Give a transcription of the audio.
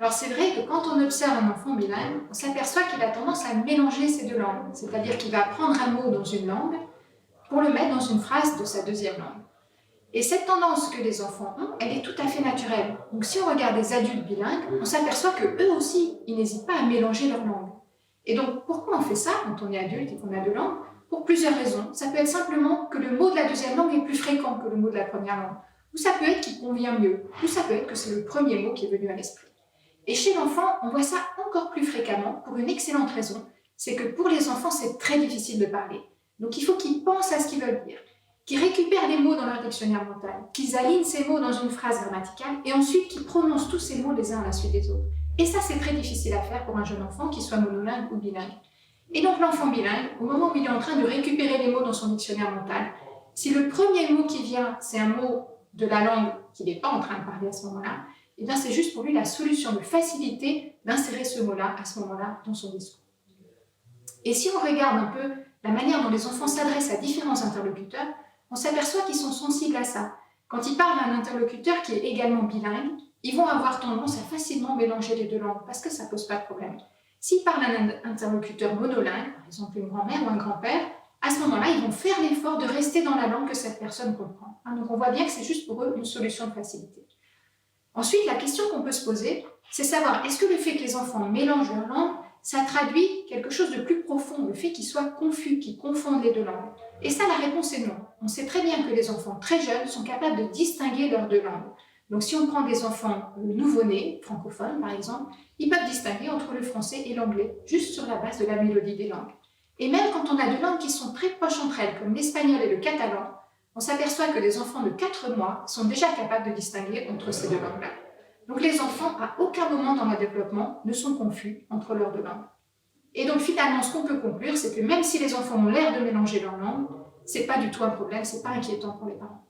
Alors c'est vrai que quand on observe un enfant bilingue, on s'aperçoit qu'il a tendance à mélanger ces deux langues, c'est-à-dire qu'il va prendre un mot dans une langue pour le mettre dans une phrase de sa deuxième langue. Et cette tendance que les enfants ont, elle est tout à fait naturelle. Donc si on regarde des adultes bilingues, on s'aperçoit qu'eux aussi, ils n'hésitent pas à mélanger leurs langues. Et donc pourquoi on fait ça quand on est adulte et qu'on a deux langues? Pour plusieurs raisons. Ça peut être simplement que le mot de la deuxième langue est plus fréquent que le mot de la première langue. Ou ça peut être qu'il convient mieux. Ou ça peut être que c'est le premier mot qui est venu à l'esprit. Et chez l'enfant, on voit ça encore plus fréquemment pour une excellente raison. C'est que pour les enfants, c'est très difficile de parler. Donc il faut qu'ils pensent à ce qu'ils veulent dire, qu'ils récupèrent les mots dans leur dictionnaire mental, qu'ils alignent ces mots dans une phrase grammaticale et ensuite qu'ils prononcent tous ces mots les uns à la suite des autres. Et ça, c'est très difficile à faire pour un jeune enfant, qu'il soit monolingue ou bilingue. Et donc l'enfant bilingue, au moment où il est en train de récupérer les mots dans son dictionnaire mental, si le premier mot qui vient, c'est un mot de la langue qu'il n'est pas en train de parler à ce moment-là, eh bien c'est juste pour lui la solution de facilité d'insérer ce mot-là à ce moment-là dans son discours. Et si on regarde un peu la manière dont les enfants s'adressent à différents interlocuteurs, on s'aperçoit qu'ils sont sensibles à ça. Quand ils parlent à un interlocuteur qui est également bilingue, ils vont avoir tendance à facilement mélanger les deux langues parce que ça ne pose pas de problème. S'ils parlent à un interlocuteur monolingue, par exemple une grand-mère ou un grand-père, à ce moment-là, ils vont faire l'effort de rester dans la langue que cette personne comprend. Donc on voit bien que c'est juste pour eux une solution de facilité. Ensuite, la question qu'on peut se poser, c'est savoir, est-ce que le fait que les enfants mélangent leurs langues, ça traduit quelque chose de plus profond, le fait qu'ils soient confus, qu'ils confondent les deux langues? Et ça, la réponse est non. On sait très bien que les enfants très jeunes sont capables de distinguer leurs deux langues. Donc si on prend des enfants nouveau-nés, francophones par exemple, ils peuvent distinguer entre le français et l'anglais, juste sur la base de la mélodie des langues. Et même quand on a deux langues qui sont très proches entre elles, comme l'espagnol et le catalan, on s'aperçoit que les enfants de 4 mois sont déjà capables de distinguer entre ces deux langues-là. Donc les enfants, à aucun moment dans leur développement, ne sont confus entre leurs deux langues. Et donc finalement, ce qu'on peut conclure, c'est que même si les enfants ont l'air de mélanger leurs langues, ce n'est pas du tout un problème, ce n'est pas inquiétant pour les parents.